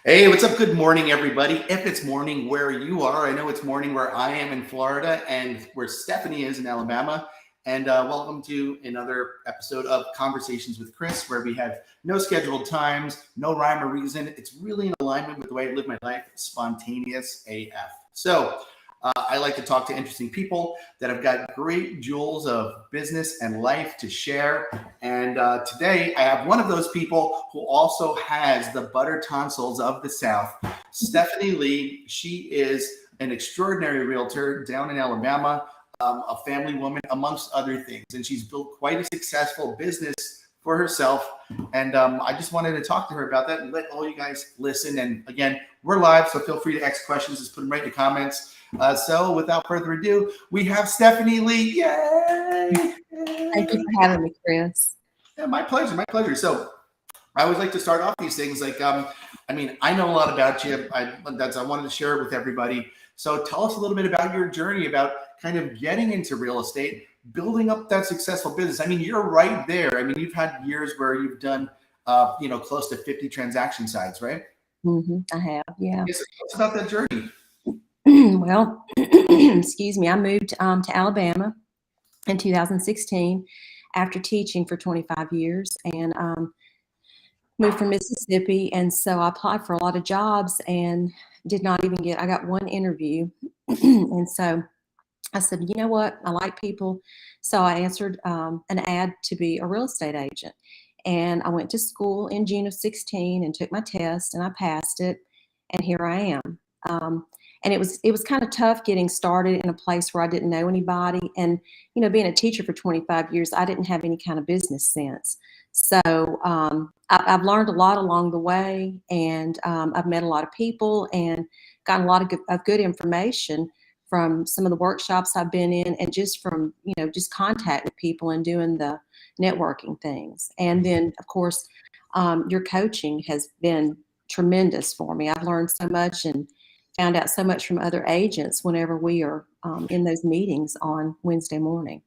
Hey, what's up? Good morning, everybody. If it's morning where you are, I know it's morning where I am in Florida and where Stephanie is in Alabama. And welcome to another episode of Conversations with Chris, where we have no scheduled times, no rhyme or reason. It's really in alignment with the way I live my life, spontaneous AF. So I like to talk to interesting people that have got great jewels of business and life to share. And today I have one of those people who also has the butter tonsils of the South, Stephanie Lee. She is an extraordinary realtor down in Alabama, a family woman, amongst other things. And she's built quite a successful business for herself. And I just wanted to talk to her about that and let all you guys listen. And again, we're live, so feel free to ask questions. Just put them right in the comments. So without further ado, we have Stephanie Lee. Yay! Thank you for having me, Chris. Yeah, my pleasure. My pleasure. So I always like to start off these things like, I know a lot about you. I wanted to share it with everybody. So tell us a little bit about your journey, about kind of getting into real estate, building up that successful business. I mean, you're right there. I mean, you've had years where you've done, close to 50 transaction sites, right? I have, yeah. Yes, tell us about that journey. Well, excuse me. I moved to Alabama in 2016 after teaching for 25 years and moved from Mississippi. And so I applied for a lot of jobs and did not even I got one interview. And so I said, you know what? I like people. So I answered an ad to be a real estate agent. And I went to school in June of 16 and took my test and I passed it. And here I am. And it was kind of tough getting started in a place where I didn't know anybody. And, being a teacher for 25 years, I didn't have any kind of business sense. So I've learned a lot along the way, and I've met a lot of people and gotten a lot of good information from some of the workshops I've been in, and just from, just contact with people and doing the networking things. And then, of course, your coaching has been tremendous for me. I've learned so much and found out so much from other agents whenever we are in those meetings on Wednesday morning.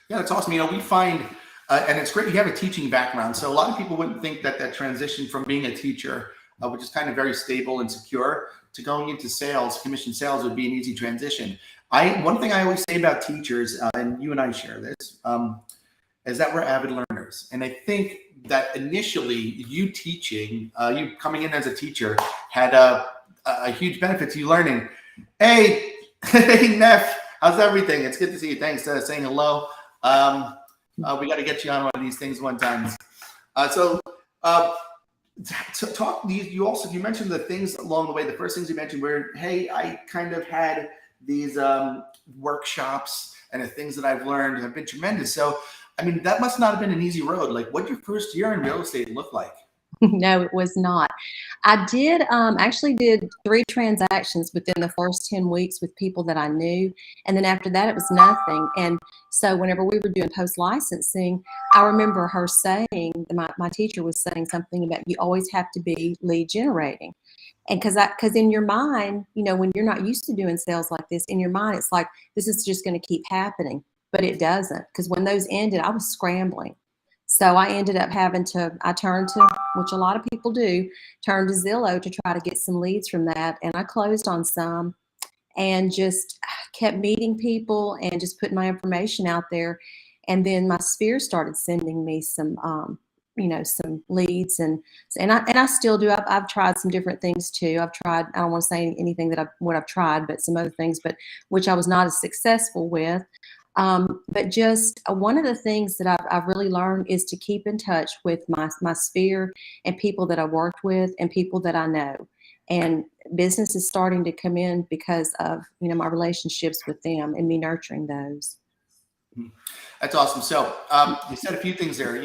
Yeah, that's awesome. We find, and it's great you have a teaching background. So a lot of people wouldn't think that transition from being a teacher, which is kind of very stable and secure, to going into sales, commission sales, would be an easy transition. One thing I always say about teachers, and you and I share this, is that we're avid learners. And I think that initially you teaching, you coming in as a teacher had a huge benefit to you learning. Hey, Neff, how's everything? It's good to see you. Thanks for saying hello. We got to get you on one of these things one time. So talk. You mentioned the things along the way. The first things you mentioned were, hey, I kind of had these workshops, and the things that I've learned have been tremendous. So, I mean, that must not have been an easy road. Like, what did your first year in real estate look like? No, it was not. I did actually did 3 transactions within the first 10 weeks with people that I knew. And then after that, it was nothing. And so whenever we were doing post-licensing, I remember her saying, my teacher was saying something about, you always have to be lead generating. And because in your mind, when you're not used to doing sales like this, in your mind, it's like, this is just going to keep happening. But it doesn't, because when those ended, I was scrambling. So I ended up I turned to, which a lot of people do, turn to Zillow to try to get some leads from that. And I closed on some and just kept meeting people and just putting my information out there. And then my sphere started sending me some, some leads and I still do. I've tried some different things too. I don't want to say anything what I've tried, but some other things, but which I was not as successful with. But just one of the things that I've really learned is to keep in touch with my sphere and people that I worked with and people that I know. And business is starting to come in because of, my relationships with them and me nurturing those. That's awesome. So you said a few things there.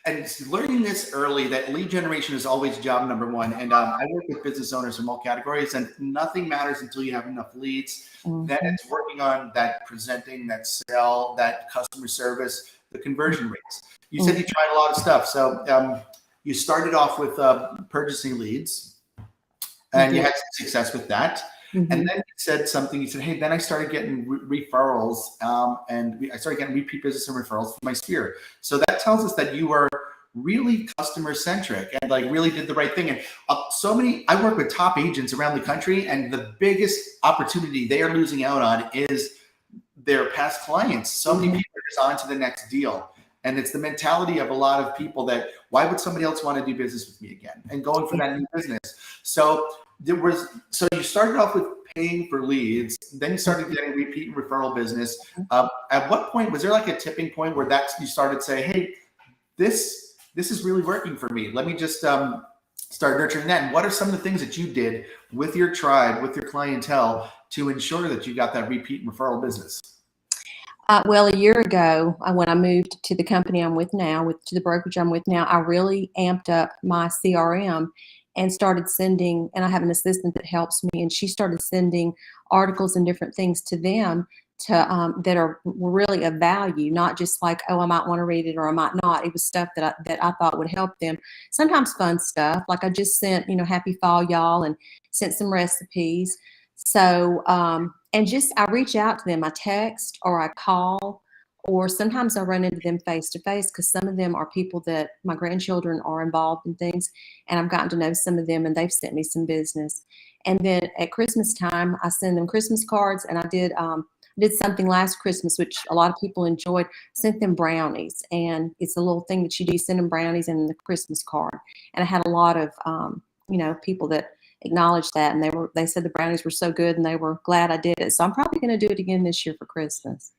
And learning this early, that lead generation is always job number one. And I work with business owners from all categories, and nothing matters until you have enough leads. Then it's working on that presenting, that sell, that customer service, the conversion rates. You said you tried a lot of stuff. So you started off with purchasing leads, and you had some success with that. And then you said something, you said, hey, then I started getting referrals and I started getting repeat business and referrals from my sphere. So that tells us that you were really customer centric and like really did the right thing. And I work with top agents around the country, and the biggest opportunity they are losing out on is their past clients. So many people are just on to the next deal. And it's the mentality of a lot of people that, why would somebody else want to do business with me again? And going for that new business. So you started off with paying for leads, then you started getting repeat and referral business. At what point was there like a tipping point where you started to say, hey, this is really working for me. Let me just start nurturing that. And what are some of the things that you did with your tribe, with your clientele, to ensure that you got that repeat and referral business? Well, a year ago, when I moved to the company I'm with now, to the brokerage I'm with now, I really amped up my CRM and started sending, and I have an assistant that helps me, and she started sending articles and different things to them that are really of value, not just like, oh, I might want to read it or I might not. It was stuff that I thought would help them. Sometimes fun stuff, like I just sent, happy fall, y'all, and sent some recipes. So, and just I reach out to them, I text or I call, or sometimes I run into them face to face, because some of them are people that my grandchildren are involved in things, and I've gotten to know some of them, and they've sent me some business. And then at Christmas time, I send them Christmas cards, and I did something last Christmas, which a lot of people enjoyed. Sent them brownies, and it's a little thing that you do, send them brownies and the Christmas card. And I had a lot of people that acknowledged that, and they said the brownies were so good, and they were glad I did it. So I'm probably going to do it again this year for Christmas.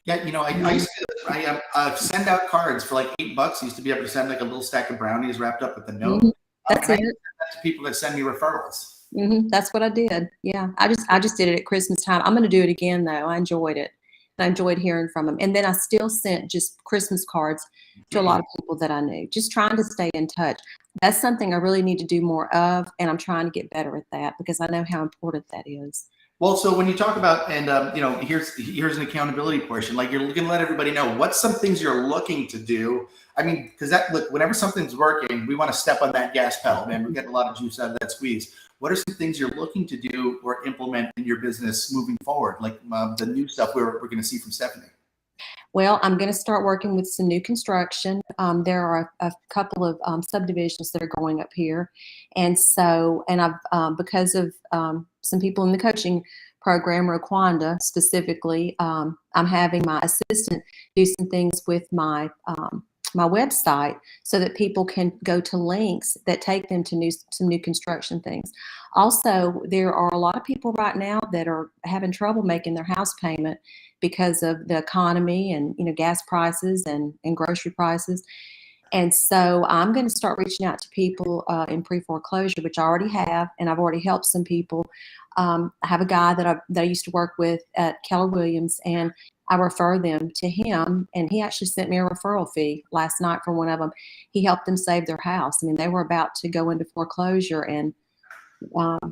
Yeah, I used to send out cards for like $8. I used to be able to send like a little stack of brownies wrapped up with a note. That's it. I send that to people that send me referrals. That's what I did. Yeah, I just did it at Christmas time. I'm going to do it again though. I enjoyed it. I enjoyed hearing from them. And then I still sent just Christmas cards to a lot of people that I knew, just trying to stay in touch. That's something I really need to do more of, and I'm trying to get better at that because I know how important that is. Well, so when you talk about, and here's an accountability portion, like you're looking to let everybody know what's some things you're looking to do. I mean, because whenever something's working, we want to step on that gas pedal, man. We're getting a lot of juice out of that squeeze. What are some things you're looking to do or implement in your business moving forward, like the new stuff we're going to see from Stephanie? Well, I'm going to start working with some new construction. There are a couple of subdivisions that are going up here, and I've because of some people in the coaching program, Raquanda specifically, I'm having my assistant do some things with my website so that people can go to links that take them to some new construction things. Also, there are a lot of people right now that are having trouble making their house payment because of the economy and gas prices and grocery prices. And so I'm going to start reaching out to people in pre-foreclosure, which I already have, and I've already helped some people. I have a guy that I used to work with at Keller Williams, and I refer them to him, and he actually sent me a referral fee last night for one of them. He helped them save their house. I mean, they were about to go into foreclosure, and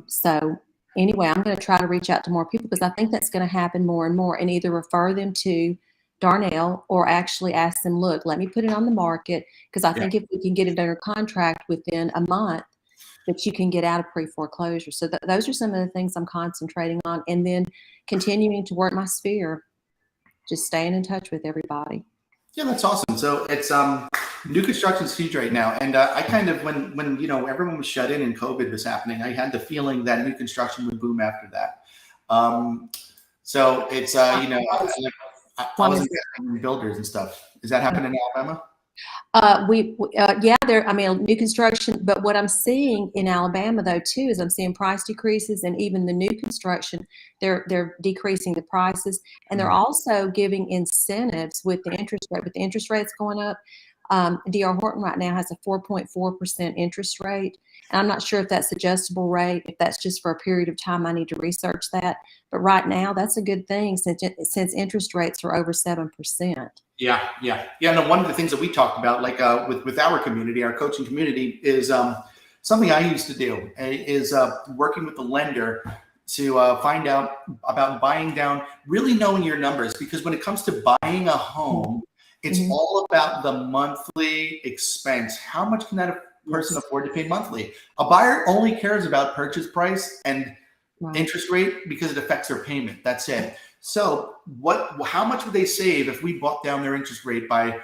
so anyway, I'm going to try to reach out to more people because I think that's going to happen more and more, and either refer them to Darnell or actually ask them, look, let me put it on the market, because I think if we can get it under contract within a month, that you can get out of pre-foreclosure. So those are some of the things I'm concentrating on, and then continuing to work my sphere, just staying in touch with everybody. Yeah, that's awesome. So it's new construction is huge right now, and I kind of when everyone was shut in and COVID was happening, I had the feeling that new construction would boom after that. So it's I was in builders and stuff. Is that happening in Alabama? New construction, but what I'm seeing in Alabama though too is I'm seeing price decreases, and even the new construction, they're decreasing the prices, and they're also giving incentives with the interest rate. With the interest rates going up, D.R. Horton right now has a 4.4% interest rate, and I'm not sure if that's adjustable rate, if that's just for a period of time. I need to research that, but right now that's a good thing since interest rates are over 7%. Yeah. No, one of the things that we talked about, like with our community, our coaching community, is something I used to do is working with the lender to find out about buying down, really knowing your numbers, because when it comes to buying a home, it's all about the monthly expense. How much can that person afford to pay monthly? A buyer only cares about purchase price and interest rate because it affects their payment. That's it. So how much would they save if we brought down their interest rate by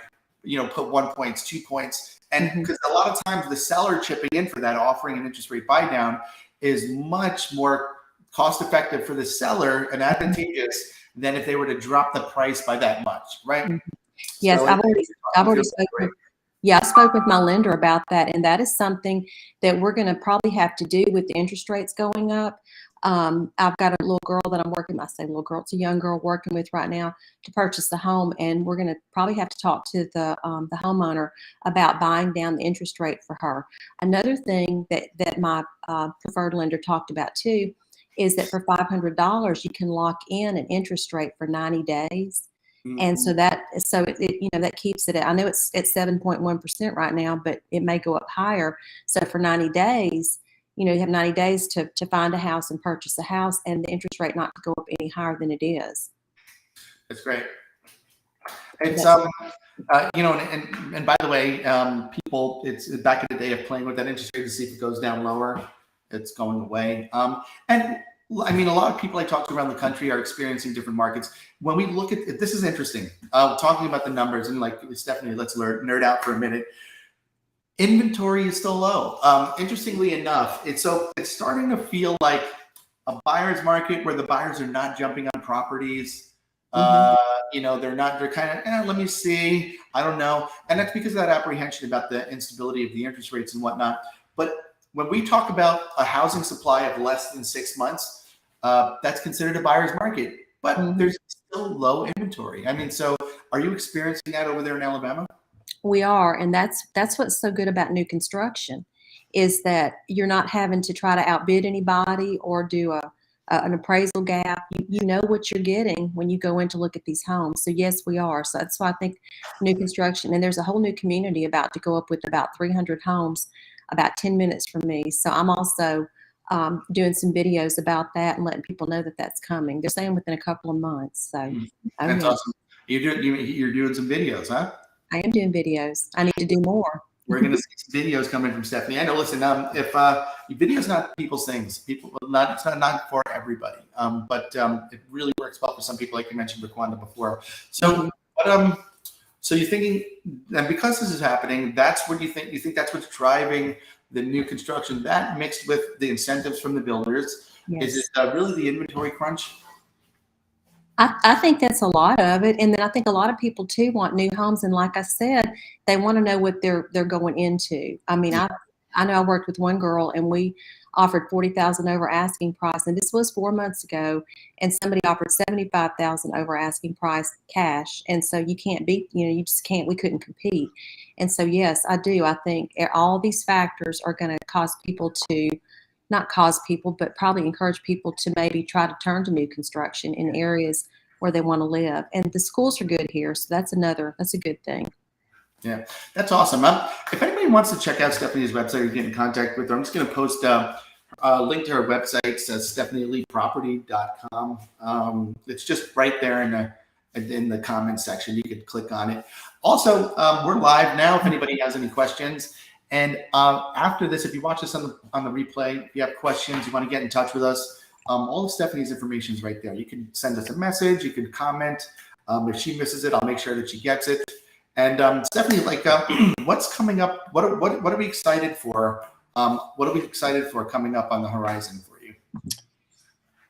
put 1 points, 2 points. And because a lot of times the seller chipping in for that, offering an interest rate buy down, is much more cost effective for the seller and advantageous than if they were to drop the price by that much, right? Yes, So I've already spoken. Yeah, I spoke with my lender about that, and that is something that we're going to probably have to do with the interest rates going up. I've got a little girl that I'm working. I say little girl; it's a young girl working with right now to purchase the home, and we're going to probably have to talk to the homeowner about buying down the interest rate for her. Another thing that my preferred lender talked about too is that for $500 you can lock in an interest rate for 90 days. And so that keeps it at, I know it's at 7.1% right now, but it may go up higher. So for 90 days, you have 90 days to find a house and purchase a house, and the interest rate not to go up any higher than it is. That's great. It's and by the way, people, it's back in the day of playing with that interest rate to see if it goes down lower. It's going away. And I mean, a lot of people I talk to around the country are experiencing different markets. When we look at it, this is interesting. Talking about the numbers, and like Stephanie, let's nerd out for a minute. Inventory is still low. Interestingly enough, it's starting to feel like a buyer's market where the buyers are not jumping on properties. They're kind of, let me see, I don't know. And that's because of that apprehension about the instability of the interest rates and whatnot. But when we talk about a housing supply of less than 6 months, that's considered a buyer's market, but there's still low inventory. I mean, so are you experiencing that over there in Alabama? We are, and that's what's so good about new construction, is that you're not having to try to outbid anybody or do an appraisal gap. You know what you're getting when you go in to look at these homes. So yes, we are. So that's why I think new construction, and there's a whole new community about to go up with about 300 homes about 10 minutes from me. So I'm also doing some videos about that and letting people know that that's coming. They're saying within a couple of months. So that's awesome. You're doing some videos, huh? I am doing videos. I need to do more. We're going to see some videos coming from Stephanie. I know. Listen, if video's not people's things, it's not for everybody. But it really works well for some people, like you mentioned with Wanda before. So, so you're thinking, and because this is happening, that's what you think that's what's driving the new construction, that mixed with the incentives from the builders. Yes. Is it really the inventory crunch? I think that's a lot of it. And then I think a lot of people too want new homes. And like I said, they want to know what they're going into. I mean, I know I worked with one girl and we offered $40,000 over asking price. And this was 4 months ago. And somebody offered $75,000 over asking price cash. And so you can't beat, you just can't, we couldn't compete. And so, yes, I do. I think all these factors are going to cause people to, not cause people, but probably encourage people to maybe try to turn to new construction in areas where they want to live. And the schools are good here. So that's a good thing. Yeah, that's awesome. If anybody wants to check out Stephanie's website or get in contact with her, I'm just going to post a link to her website. It's stephanieleeproperty.com. It's just right there in the comments section. You could click on it. Also, we're live now if anybody has any questions. And after this, if you watch this on the replay, if you have questions, you want to get in touch with us, all of Stephanie's information is right there. You can send us a message. You can comment. If she misses it, I'll make sure that she gets it. And Stephanie, what's coming up? What are we excited for? What are we excited for coming up on the horizon for you?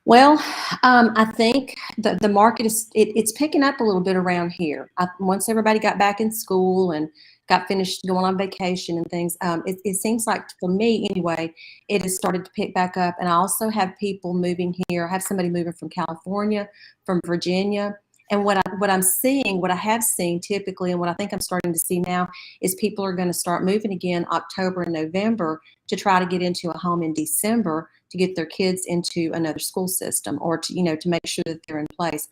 Well, I think the market it's picking up a little bit around here. Once everybody got back in school and got finished going on vacation and things, it seems like, for me anyway, it has started to pick back up. And I also have people moving here. I have somebody moving from California, from Virginia. And what I have seen typically, and what I think I'm starting to see now, is people are going to start moving again October and November to try to get into a home in December to get their kids into another school system, or to make sure that they're in place.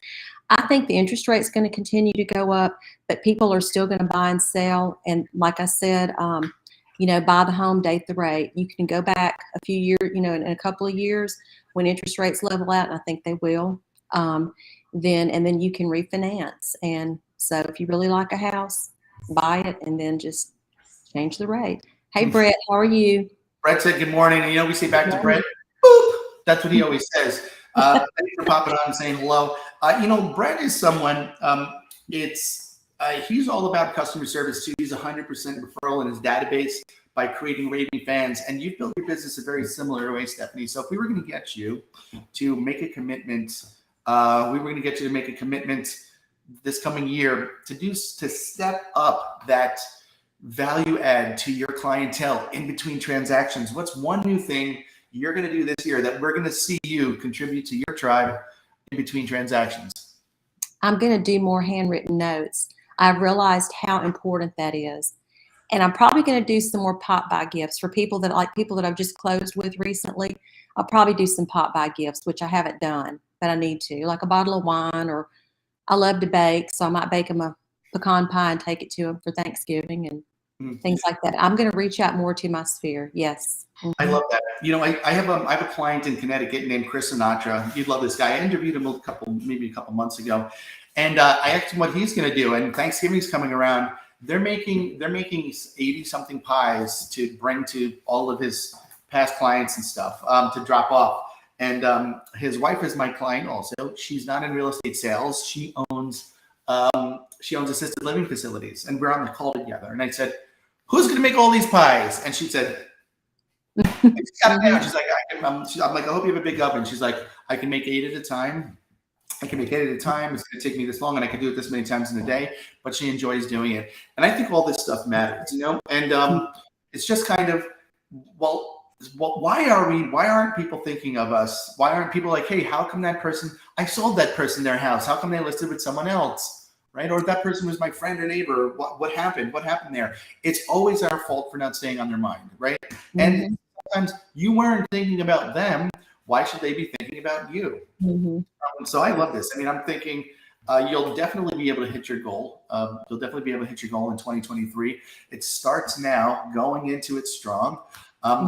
I think the interest rate is going to continue to go up, but people are still going to buy and sell. And like I said, buy the home, date the rate. You can go back a few years, in a couple of years when interest rates level out, and I think they will. Then you can refinance. And so if you really like a house, buy it and then just change the rate. Hey, Brett, how are you? Brett said, good morning. And we say back to Brett, boop. That's what he always says. Thanks for popping on and saying hello. Brett is someone, He's all about customer service too. He's 100% referral in his database by creating raving fans. And you've built your business a very similar way, Stephanie. So if we were going to get you to make a commitment, this coming year to step up that value add to your clientele in between transactions. What's one new thing you're going to do this year that we're going to see you contribute to your tribe in between transactions? I'm going to do more handwritten notes. I've realized how important that is. And I'm probably going to do some more pop-by gifts for people that I've just closed with recently. I'll probably do some pop-by gifts, which I haven't done, but I need to, like a bottle of wine, or I love to bake, so I might bake them a pecan pie and take it to them for Thanksgiving and things like that. I'm going to reach out more to my sphere. Yes. Mm-hmm. I love that. You know, I have a client in Connecticut named Chris Sinatra. You'd love this guy. I interviewed him maybe a couple months ago, and I asked him what he's going to do. And Thanksgiving's coming around. They're making 80-something pies to bring to all of his past clients and stuff to drop off. And his wife is my client also. She's not in real estate sales. She owns assisted living facilities. And we're on the call together. And I said, "Who's going to make all these pies?" And she said, she's like, I'm like, "I hope you have a big oven." She's like, "I can make 8 at a time. I can make 8 at a time. It's going to take me this long, and I can do it this many times in a day." But she enjoys doing it. And I think all this stuff matters, you know? And it's just kind of, why aren't people thinking of us? Why aren't people like, "Hey, how come that person, I sold that person their house. How come they listed with someone else?" Right? Or that person was my friend or neighbor. What happened? What happened there? It's always our fault for not staying on their mind, right? Mm-hmm. And sometimes you weren't thinking about them. Why should they be thinking about you? Mm-hmm. So I love this. I mean, I'm thinking you'll definitely be able to hit your goal. You'll definitely be able to hit your goal in 2023. It starts now, going into it strong,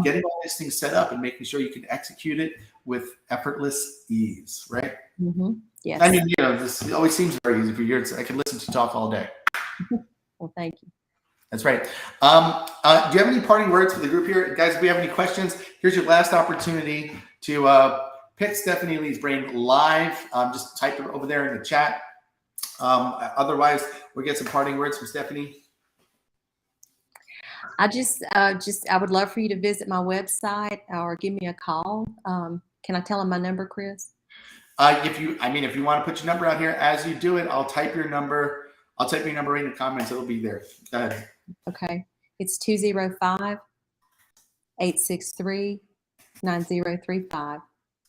getting all these things set up and making sure you can execute it with effortless ease, right? Mm-hmm. Yes. I mean, you know, this always seems very easy for you. I can listen to you talk all day. Well, thank you. That's right. Do you have any parting words for the group here? Guys, if we have any questions, here's your last opportunity to pick Stephanie Lee's brain live. Just type it over there in the chat. Otherwise, we'll get some parting words from Stephanie. I would love for you to visit my website or give me a call. Can I tell them my number, Chris? If you want to put your number out here as you do it, I'll type your number. I'll type your number in the comments. It'll be there. Go ahead. Okay. It's 205-863-9035.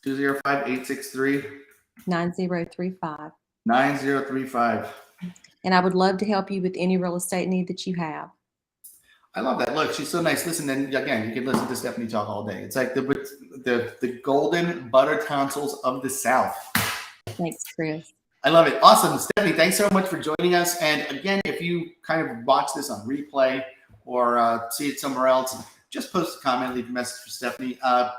205-863-9035. 9035. And I would love to help you with any real estate need that you have. I love that. Look, she's so nice. Listen, and again, you can listen to Stephanie talk all day. It's like the golden butter tonsils of the South. Thanks, Chris. I love it. Awesome. Stephanie, thanks so much for joining us. And again, if you kind of watch this on replay or see it somewhere else, just post a comment, leave a message for Stephanie.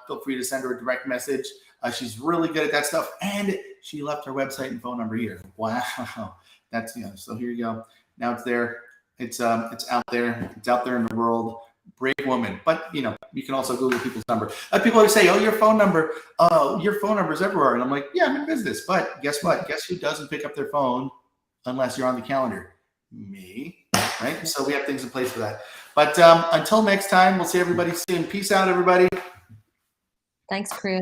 Feel free to send her a direct message. She's really good at that stuff. And she left her website and phone number here. Wow. That's, so here you go. Now it's there. It's out there. It's out there in the world. Brave woman. But, you can also Google people's number. People always say, "Oh, your phone number is everywhere." And I'm like, yeah, I'm in business. But guess what? Guess who doesn't pick up their phone unless you're on the calendar? Me. Right? So we have things in place for that. But until next time, we'll see everybody soon. Peace out, everybody. Thanks, Chris.